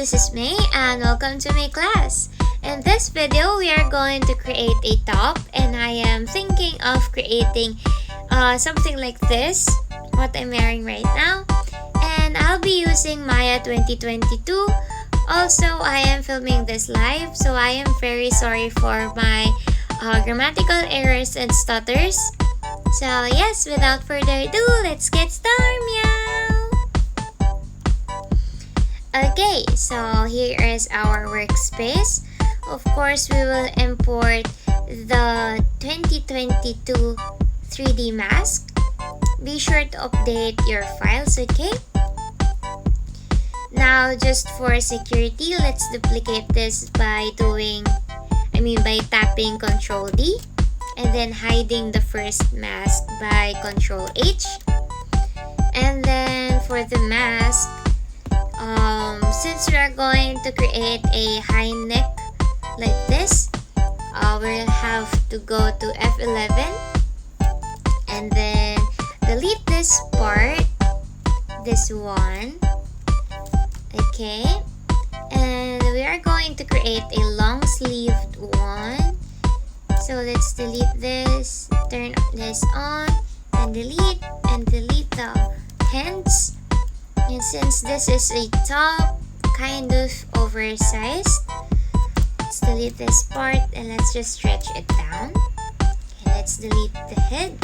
this is May and welcome to my class. In this video, we are going to create a top and I am thinking of creating something like this, what I'm wearing right now. And I'll be using Maya 2022. Also, I am filming this live, so I am very sorry for my grammatical errors and stutters. So yes, without further ado, let's get started, meow! Okay, so here is our workspace. Of course, we will import the 2022 3D mask. Be sure to update your files, okay? Now, just for security, let's duplicate this by tapping Ctrl D and then hiding the first mask by Ctrl H. And then for the mask, since we are going to create a high neck like this, we'll have to go to F11 and then delete this part, this one. Okay, and we are going to create a long sleeved one. So let's delete this, turn this on, and delete the hands. And since this is a top, kind of oversized, let's delete this part and let's just stretch it down. And let's delete the head.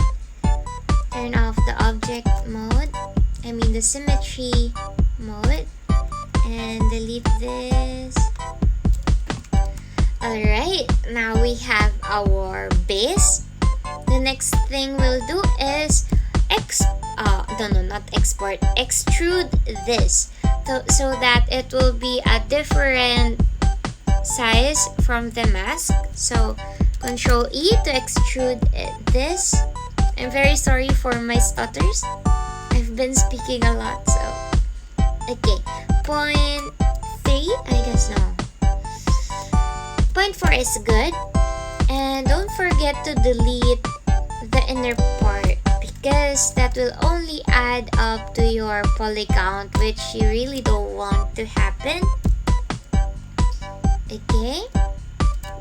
Turn off the object mode, the symmetry mode, and delete this. Alright, now we have our base. The next thing we'll do is extrude this so that it will be a different size from the mask. So Ctrl E to extrude this. I'm very sorry for my stutters. I've been speaking a lot, so okay. 0.3, I guess no. 0.4 is good. And don't forget to delete the inner part because that will only add up to your poly count, which you really don't want to happen. Okay,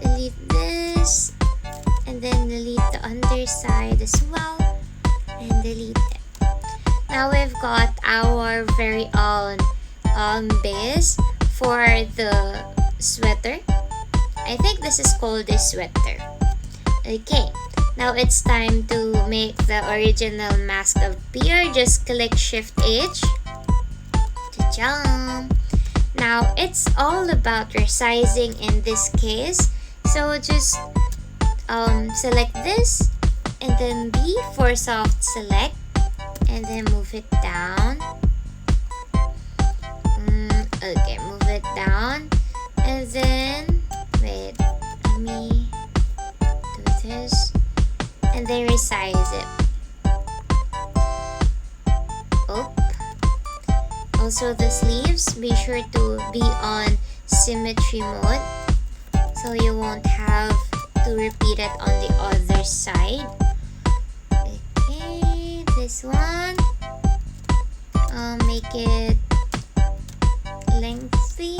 delete this and then delete the underside as well and delete it. Now we've got our very own base for the sweater. I think this is called a sweater. Okay, now it's time to make the original mask appear. Just click Shift H. Ta-jam! Now it's all about resizing in this case. So just select this and then B for soft select and then move it down. Okay, move it down and then wait, let me do this and then resize it. Also the sleeves, be sure to be on symmetry mode so you won't have to repeat it on the other side. Okay, this one, make it lengthy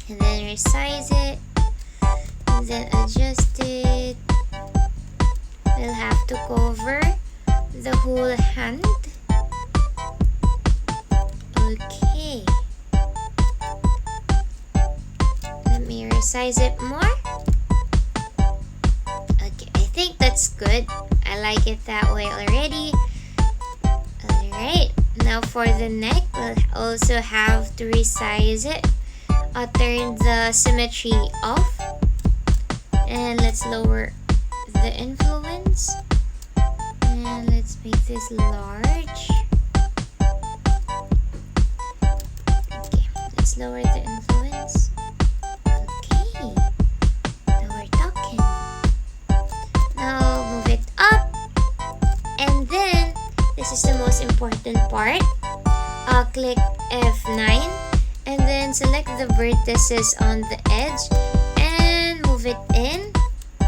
and then resize it and then adjust it. We'll have to cover the whole hand. Okay, let me resize it more. Okay, I think that's good. I like it that way already. Alright, now for the neck, we'll also have to resize it. Turn the symmetry off and let's lower the influence and let's make this large. Okay, let's lower the influence. Okay, now we're talking. Now move it up and then this is the most important part. Click F9 and then select the vertices on the edge and move it in.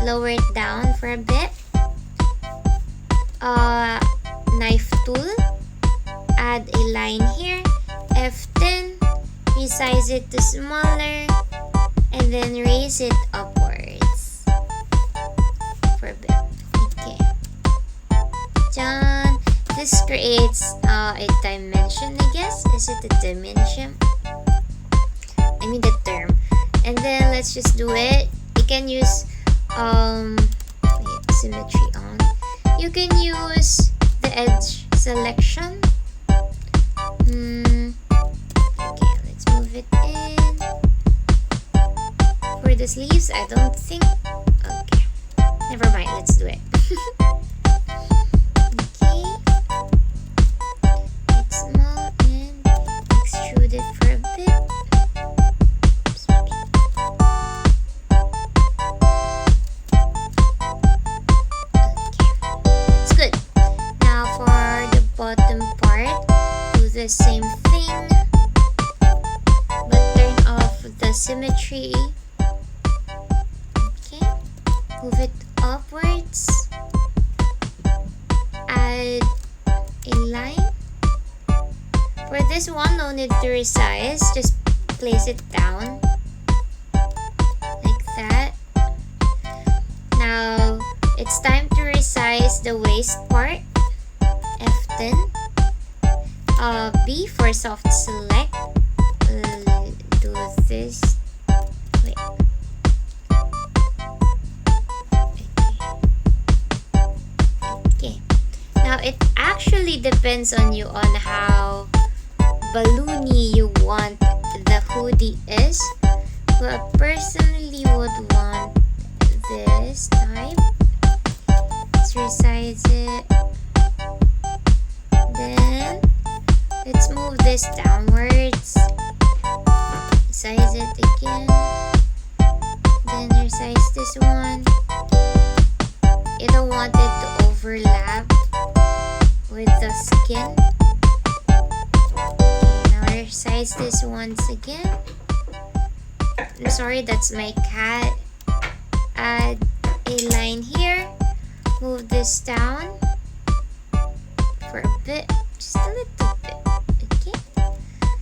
Lower it down for a bit. Knife tool, add a line here. F10, resize it to smaller, and then raise it upwards for a bit. Okay. Done. This creates a dimension, I guess. Is it a dimension? I mean the term. And then let's just do it. You can use symmetry on. You can use the edge selection. Okay, let's move it in. For the sleeves, I don't think. Okay, never mind. Let's do it. Okay, it's small and extrude it for a bit. Bottom part, do the same thing, but turn off the symmetry. Okay, move it upwards, add a line. For this one, no need to resize, just place it down like that. Now it's time to resize the waist part. F10, B for soft select. Do this. Wait. Okay. Now it actually depends on you on how balloony you want the hoodie is. But personally would want this type. Let's resize it. Then let's move this downwards, resize it again, then resize this one. You don't want it to overlap with the skin. Okay, now resize this once again. I'm sorry, that's my cat. Add a line here, move this down for a bit, just a little bit, okay,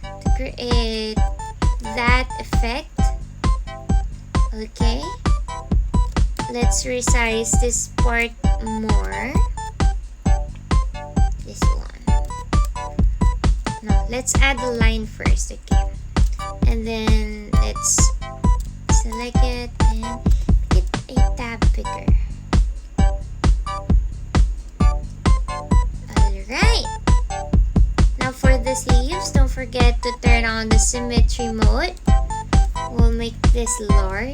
to create that effect. Okay, let's resize this part more. This one. No, let's add the line first, okay, and then let's select it and make it a tab bigger. Right. Now for the sleeves, don't forget to turn on the symmetry mode. We'll make this large.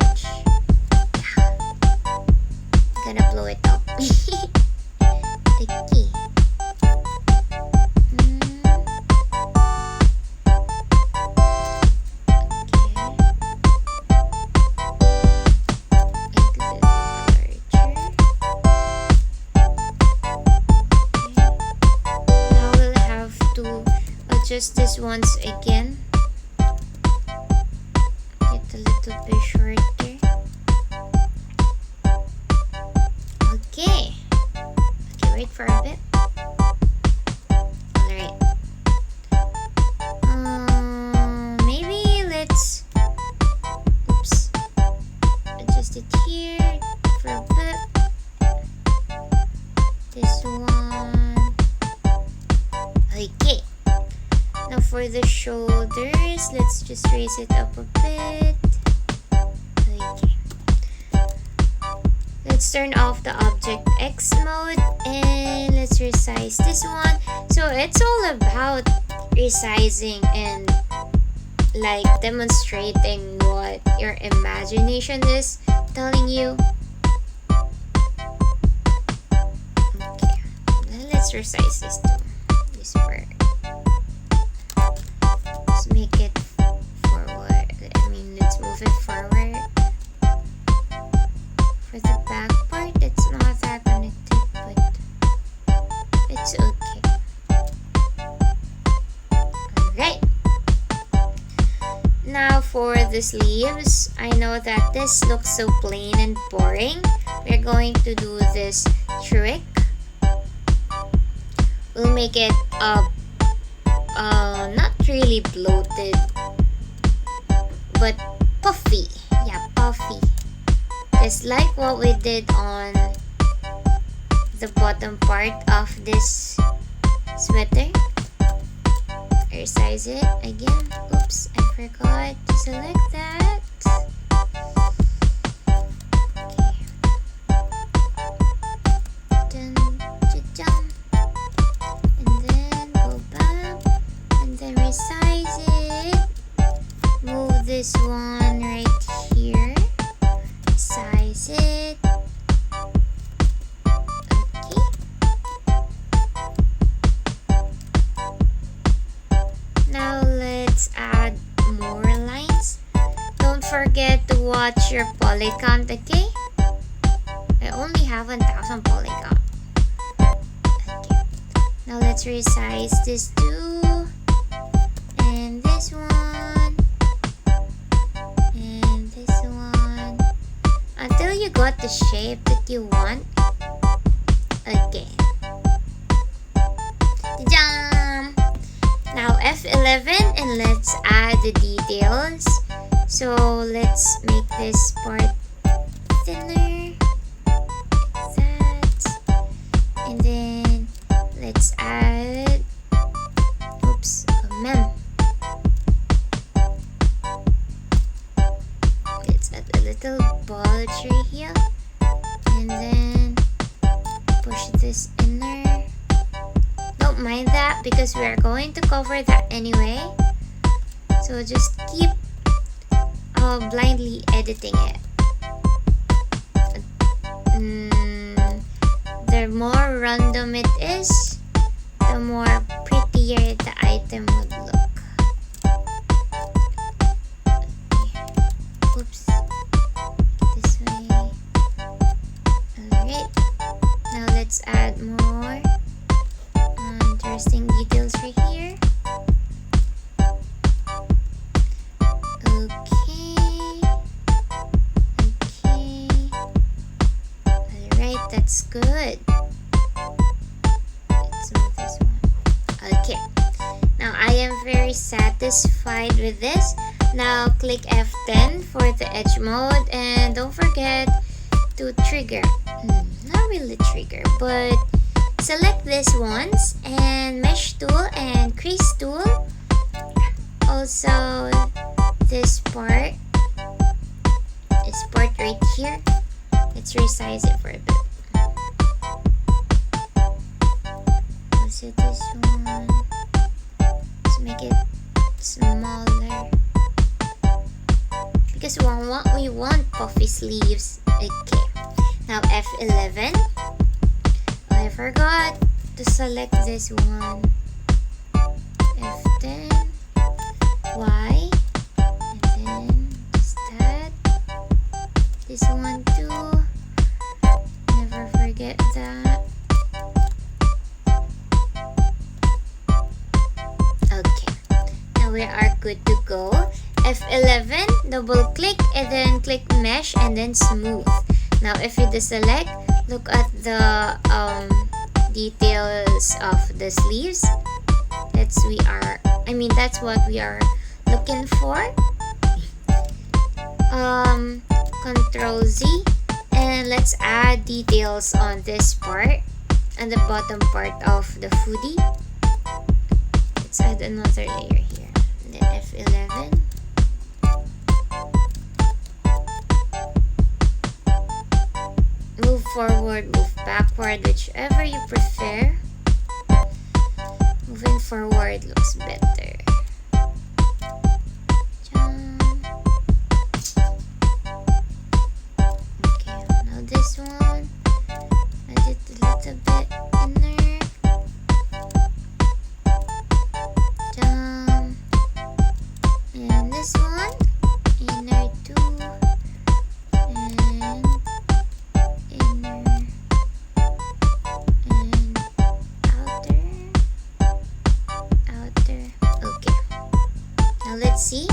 Gonna blow it up. The key. Just this once again. Get a little bit shorter. Okay. Okay, wait for a bit. Alright. Maybe let's adjust it here for a bit. This one. Okay. Now for the shoulders, let's just raise it up a bit. Okay. Let's turn off the Object X mode and let's resize this one. So it's all about resizing and like demonstrating what your imagination is telling you. Okay. Then let's resize this too. This part. Make it forward. Let's move it forward. For the back part, it's not that connected, but it's okay. Alright. Now for the sleeves, I know that this looks so plain and boring. We're going to do this trick. We'll make it not really bloated, but puffy. Yeah, puffy. Just like what we did on the bottom part of this sweater. Resize it again. Oops, I forgot to select that. Okay. Dun, dun, dun. And then go back and then resize it. Move this one right here. Size it. Okay. Now let's add more lines. Don't forget to watch your poly count, okay? I only have 1,000 poly count. Okay. Now let's resize this too. And this one. And this one. Until you got the shape that you want. Okay. Jam! Now F11 and let's add the details. So let's make this part thinner. Like that. And then let's add, oops, a mem. Let's add a little bulge right here. And then push this inner. Don't mind that because we are going to cover that anyway. So just keep blindly editing it. The more random it is, the more prettier the item would look. Okay. Oops. This way. Alright. Now let's add more interesting details right here. Alright, that's good. Let's move this one. Okay. Now I am very satisfied with this. Now click F10 for the edge mode and don't forget to trigger. Not really trigger, but select this once and mesh tool and crease tool. Also this part right here. Let's resize it for a bit. Also this one. Let's make it smaller. Because we want puffy sleeves. Okay. Now F11. I forgot to select this one. F10. Y. And then just that. This one too. Never forget that. Okay. Now we are good to go. F11, double click and then click mesh and then smooth. Now if you deselect, look at the details of the sleeves. That's what we are looking for. Control Z and let's add details on this part and the bottom part of the hoodie. Let's add another layer here. And then F11. Move forward, move backward, whichever you prefer. Moving forward looks better. Okay, now this one, I did a little bit inner. Jump. And this one, inner too. And inner. And outer. Outer. Okay. Now let's see.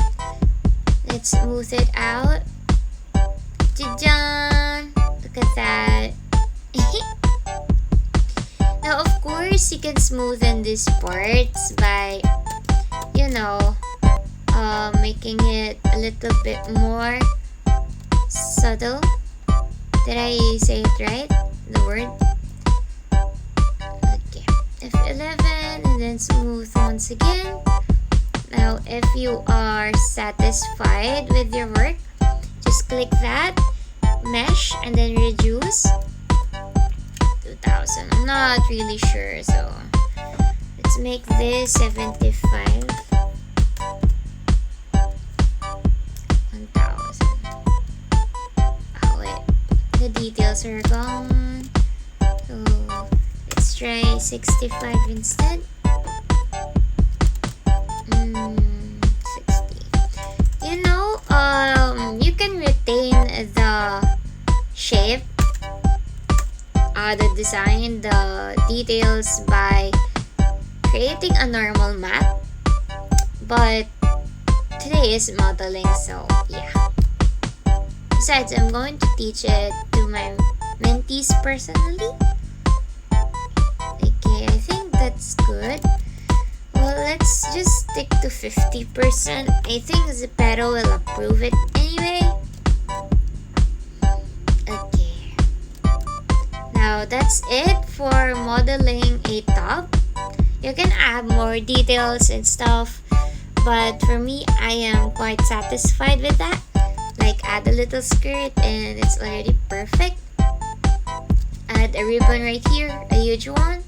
Let's smooth it out. Jajan! Look at that. Now, of course, you can smoothen these parts by, making it a little bit more subtle. Did I say it right? The word? Okay. F11 and then smooth once again. Now, if you are satisfied with your work, just click that, mesh, and then reduce. 2000. I'm not really sure, so let's make this 75. 1000. Oh wait, the details are gone. So let's try 65 instead. 60. You know, you can retain the shape, the design, the details by creating a normal map, but today is modeling, so yeah. Besides, I'm going to teach it to my mentees personally. Okay, I think that's good. Well, let's just stick to 50%. I think ZEPETO will approve it anyway. Okay. Now, that's it for modeling a top. You can add more details and stuff, but for me, I am quite satisfied with that. Like, add a little skirt and it's already perfect. Add a ribbon right here, a huge one.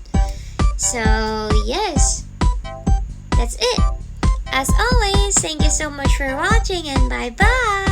So yes, that's it. As always, thank you so much for watching and bye bye.